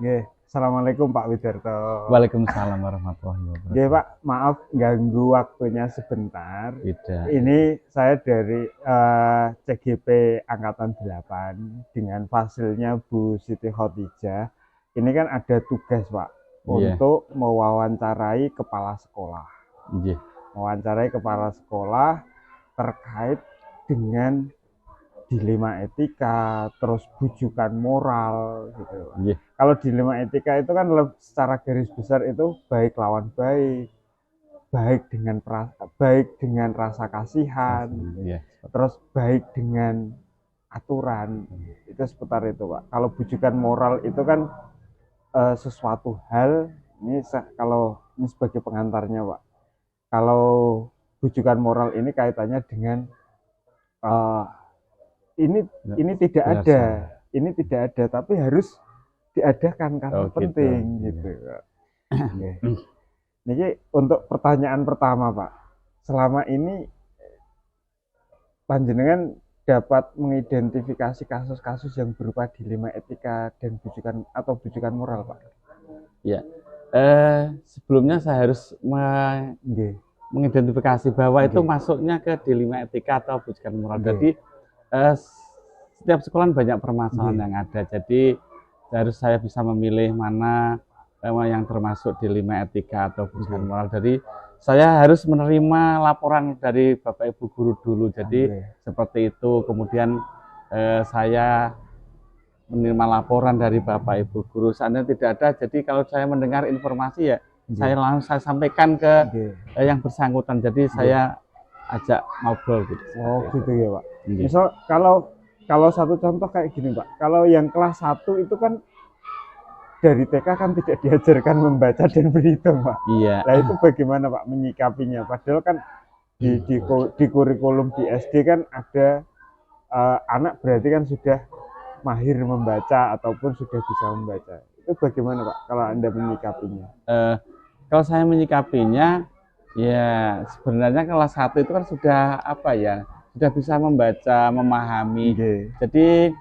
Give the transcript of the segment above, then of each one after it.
Nggih. Assalamualaikum Pak Widarto. Waalaikumsalam warahmatullahi wabarakatuh. Nggih Pak, maaf ganggu waktunya sebentar. Tidak. Ini saya dari CGP Angkatan 8 dengan fasilnya Bu Siti Khotijah. Ini kan ada tugas Pak Iya. untuk mewawancarai kepala sekolah. Iya. Mewawancarai kepala sekolah terkait dengan dilema etika, terus bujukan moral gitu. Iya. Kalau dilema etika itu kan secara garis besar itu baik lawan baik, baik dengan rasa kasihan, Iya. terus baik dengan aturan. Itu seputar itu, Pak. Kalau bujukan moral itu kan sesuatu hal kalau ini sebagai pengantarnya, Pak. Kalau bujukan moral ini kaitannya dengan ini tidak biasa. ada, ini tidak ada, tapi harus diadakan karena penting gitu. Okay. Ini untuk pertanyaan pertama Pak, selama ini panjenengan dapat mengidentifikasi kasus-kasus yang berupa dilema etika dan bujukan moral Pak? Ya, sebelumnya saya harus mengidentifikasi bahwa itu masuknya ke dilema etika atau bujukan moral. Jadi setiap sekolah banyak permasalahan yang ada, jadi harus saya bisa memilih mana yang termasuk dilema etika atau bujukan moral. Jadi saya harus menerima laporan dari Bapak Ibu guru dulu, jadi seperti itu. Kemudian saya menerima laporan dari Bapak Ibu guru. Seandainya tidak ada, jadi kalau saya mendengar informasi ya saya langsung saya sampaikan ke yang bersangkutan. Jadi saya ajak ngobrol gitu. Oh gitu ya Pak. Misal kalau satu contoh kayak gini Pak, kalau yang kelas 1 itu kan dari TK kan tidak diajarkan membaca dan berhitung Pak. Iya. Nah itu bagaimana Pak menyikapinya? Padahal kan di kurikulum di SD kan ada anak berarti kan sudah mahir membaca ataupun sudah bisa membaca. Itu bagaimana Pak kalau Anda menyikapinya? Kalau saya menyikapinya, ya sebenarnya kelas 1 itu kan sudah sudah bisa membaca, memahami. Jadi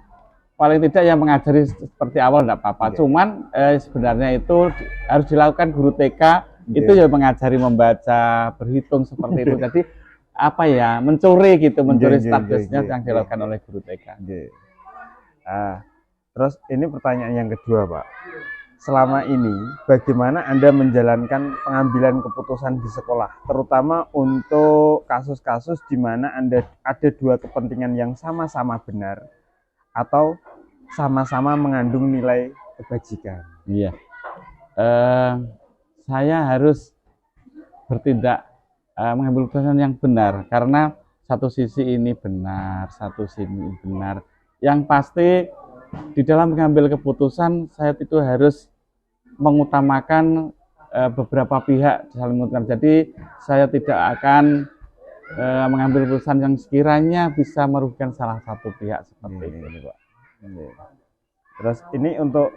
paling tidak yang mengajari seperti awal tidak apa-apa. Cuman sebenarnya itu harus dilakukan guru TK itu ya mengajari membaca, berhitung seperti itu. Jadi mencuri statusnya yang dilakukan oleh guru TK. Terus ini pertanyaan yang kedua Pak. Selama ini bagaimana Anda menjalankan pengambilan keputusan di sekolah, terutama untuk kasus-kasus di mana Anda ada dua kepentingan yang sama-sama benar atau sama-sama mengandung nilai kebajikan? Iya, saya harus bertindak mengambil keputusan yang benar karena satu sisi ini benar, satu sisi ini benar. Yang pasti di dalam mengambil keputusan saya itu harus mengutamakan beberapa pihak saling menguntungkan. Jadi saya tidak akan mengambil keputusan yang sekiranya bisa merugikan salah satu pihak seperti ini Pak. Terus ini untuk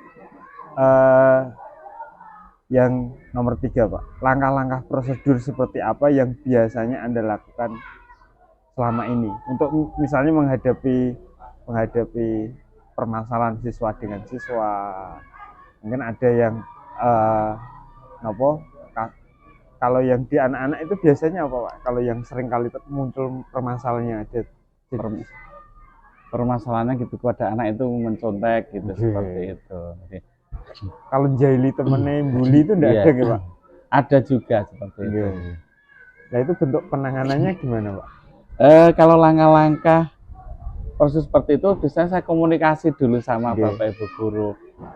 yang nomor 3 Pak, langkah-langkah prosedur seperti apa yang biasanya Anda lakukan selama ini untuk misalnya menghadapi permasalahan siswa dengan siswa. Mungkin ada yang kalau yang di anak-anak itu biasanya apa Pak? Kalau yang sering kali muncul permasalahannya ada permasalahannya gitu kepada anak itu mencontek gitu seperti itu. Kalau jahili temennya bully itu enggak ada gitu Pak? Ada juga seperti itu. Nah itu bentuk penanganannya gimana Pak? Kalau langkah-langkah proses seperti itu biasanya saya komunikasi dulu sama Bapak Ibu guru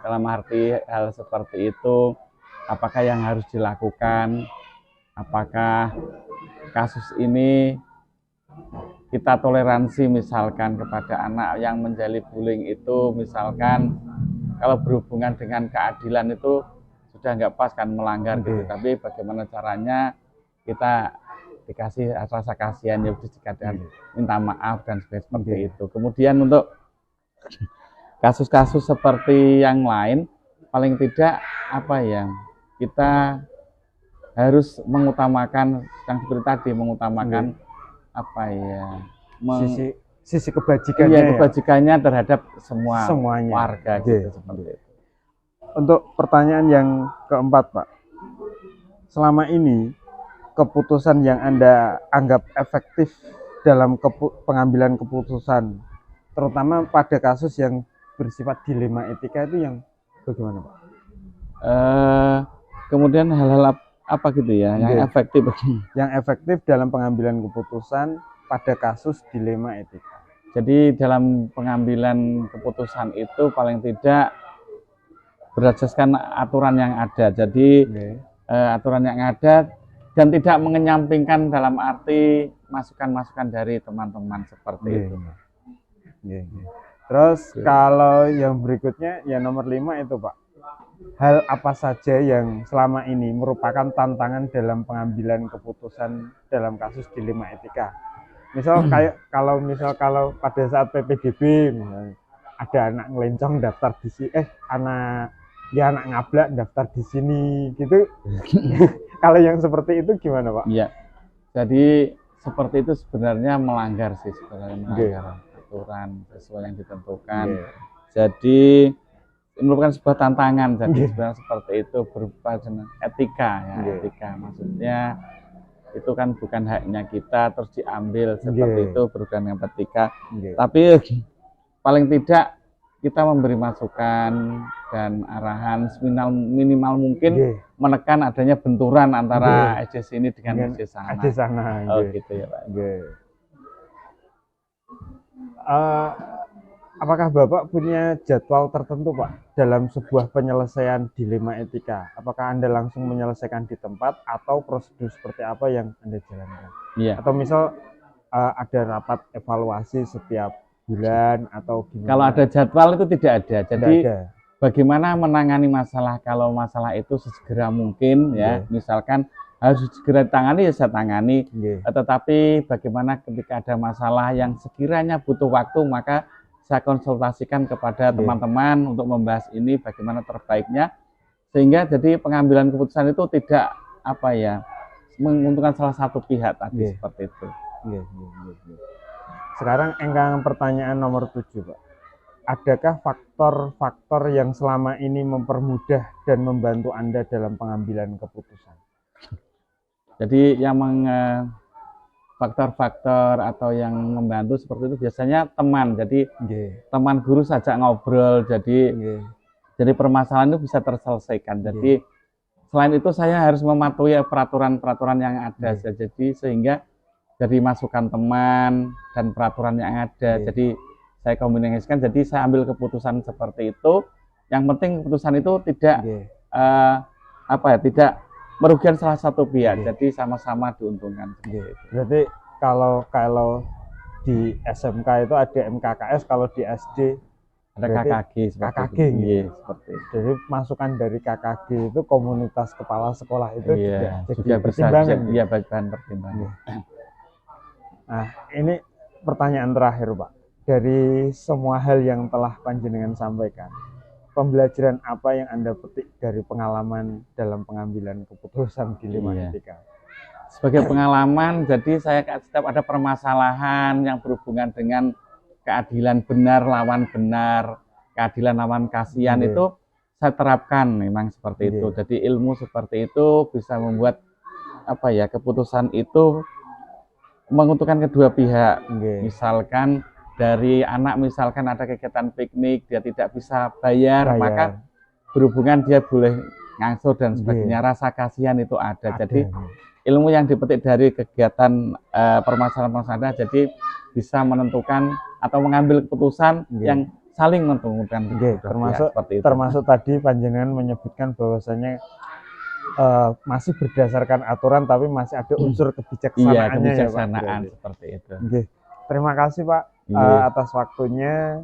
dalam arti hal seperti itu, apakah yang harus dilakukan, apakah kasus ini kita toleransi misalkan kepada anak yang menjadi bullying itu, misalkan kalau berhubungan dengan keadilan itu sudah nggak pas kan, melanggar gitu, tapi bagaimana caranya kita dikasih rasa kasihan ya dikatakan minta maaf dan seperti itu. Kemudian untuk kasus-kasus seperti yang lain paling tidak kita harus mengutamakan yang seperti tadi, mengutamakan sisi kebajikannya, kebajikannya terhadap semuanya warga gitu seperti itu. Untuk pertanyaan yang keempat, Pak. Selama ini keputusan yang Anda anggap efektif dalam pengambilan keputusan, terutama pada kasus yang bersifat dilema etika, itu yang bagaimana, Pak? Kemudian hal-hal apa gitu ya, yang efektif? Yang efektif dalam pengambilan keputusan pada kasus dilema etika. Jadi dalam pengambilan keputusan itu paling tidak berdasarkan aturan yang ada. Jadi aturan yang ada dan tidak mengenyampingkan dalam arti masukan-masukan dari teman-teman seperti itu. Terus kalau yang berikutnya, yang nomor 5 itu, Pak. Hal apa saja yang selama ini merupakan tantangan dalam pengambilan keputusan dalam kasus dilema etika? Misal kayak kalau pada saat PPDB misalnya, ada anak ngelencong daftar di sini, anak ngablak daftar di sini gitu. Kalau yang seperti itu gimana, Pak? Iya. Jadi seperti itu sebenarnya melanggar sih, sebenarnya melanggar aturan sesuai yang ditentukan. Jadi merupakan sebuah tantangan. Jadi sebenarnya seperti itu berupa etika ya, etika. Maksudnya itu kan bukan haknya kita terus diambil seperti itu berurusan dengan etika. Tapi paling tidak kita memberi masukan dan arahan minimal mungkin menekan adanya benturan antara SD sini dengan SD sana. Oh gitu ya, Pak. Apakah Bapak punya jadwal tertentu, Pak, dalam sebuah penyelesaian dilema etika? Apakah Anda langsung menyelesaikan di tempat atau prosedur seperti apa yang Anda jalankan? Atau misal ada rapat evaluasi setiap bulan atau gimana? Kalau ada jadwal itu tidak ada. Jadi bagaimana menangani masalah, kalau masalah itu sesegera mungkin ya, misalkan harus segera ditangani ya saya tangani. Tetapi bagaimana ketika ada masalah yang sekiranya butuh waktu, maka saya konsultasikan kepada teman-teman untuk membahas ini bagaimana terbaiknya, sehingga jadi pengambilan keputusan itu tidak menguntungkan salah satu pihak tadi seperti itu. Sekarang enggang pertanyaan nomor 7, Pak. Adakah faktor-faktor yang selama ini mempermudah dan membantu Anda dalam pengambilan keputusan? Jadi yang faktor-faktor atau yang membantu seperti itu biasanya teman. Jadi teman guru saja ngobrol, jadi permasalahan itu bisa terselesaikan. Jadi selain itu saya harus mematuhi peraturan-peraturan yang ada. Jadi sehingga dari masukan teman dan peraturan yang ada. Jadi saya komunikasikan, jadi saya ambil keputusan seperti itu. Yang penting keputusan itu tidak tidak merugikan salah satu pihak, jadi sama-sama diuntungkan. Berarti kalau di SMK itu ada MKKS, kalau di SD ada KKG, seperti itu. Jadi masukan dari KKG itu komunitas kepala sekolah itu juga pertimbangan. Iya, bahan pertimbangan. Nah, ini pertanyaan terakhir, Pak. Dari semua hal yang telah panjenengan sampaikan, pembelajaran apa yang Anda petik dari pengalaman dalam pengambilan keputusan dilema etika? Sebagai pengalaman, jadi saya setiap ada permasalahan yang berhubungan dengan keadilan benar lawan benar, keadilan lawan kasihan, itu saya terapkan memang seperti itu. Jadi ilmu seperti itu bisa membuat keputusan itu menguntungkan kedua pihak. Misalkan dari anak, misalkan ada kegiatan piknik, dia tidak bisa bayar, maka berhubungan dia boleh ngangsur dan sebagainya. Rasa kasihan itu ada. Jadi ilmu yang dipetik dari kegiatan permasalahan-permasalahan, jadi bisa menentukan atau mengambil keputusan yang saling menguntungkan. Termasuk tadi panjenengan menyebutkan bahwasanya masih berdasarkan aturan, tapi masih ada unsur kebijaksanaannya. Kebijaksanaan seperti itu. Terima kasih, Pak, atas waktunya.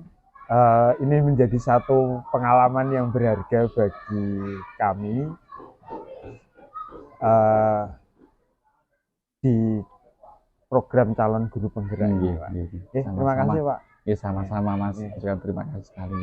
Ini menjadi satu pengalaman yang berharga bagi kami di program calon guru penggerak ini, Pak. Terima kasih, Pak. Sama-sama, Mas. Terima kasih sekali.